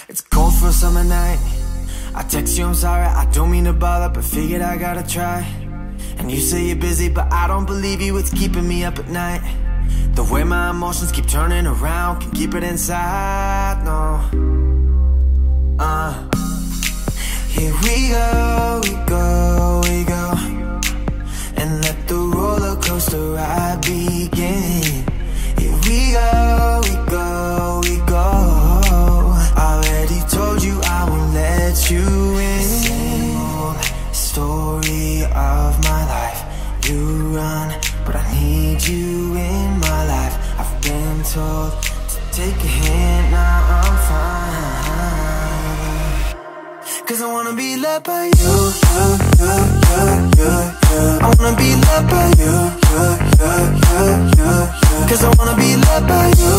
It's cold for a summer night. I text you, I'm sorry, I don't mean to bother, but figured I gotta try. And you say you're busy, but I don't believe you, it's keeping me up at night. The way my emotions keep turning around, can keep it inside, no. Here we go, we go, we go, and let the roller coaster ride begin. Here we go, we go, we go. Already told you I won't let you in. Same old story of my life. You run, but I need you in my life. I've been told to take a hint, now I'm fine. 'Cause I wanna be loved by you, I wanna be loved by you, 'cause I wanna be loved by you,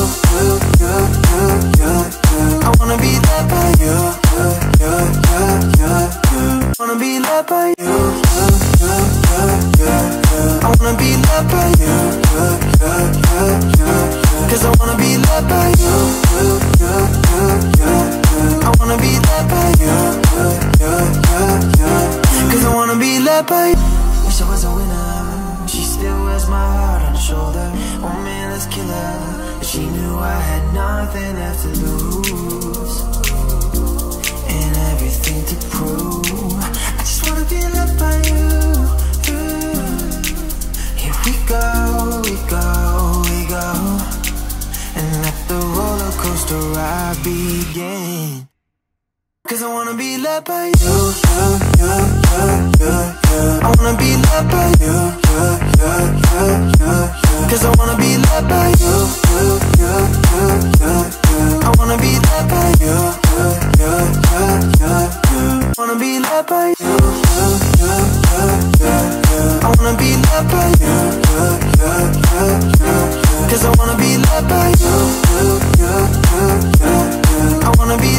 I wanna be loved by you, I wanna be loved by you, I wanna be loved by you, 'cause I wanna be loved by you, I wanna be loved by you, 'cause I wanna be loved by you. Wish I was a winner, she still wears my heart on her shoulder. Oh man, let's kill her. If she knew I had nothing left to lose and everything to prove. I just wanna be loved by you. Here we go, we go, we go, and let the roller coaster ride begin. 'Cause I wanna be loved by you, I wanna be loved by you, 'cause I wanna be loved by you, I wanna be loved by you, I wanna be loved by you, I wanna be loved by you, 'cause I wanna be loved by you, I wanna be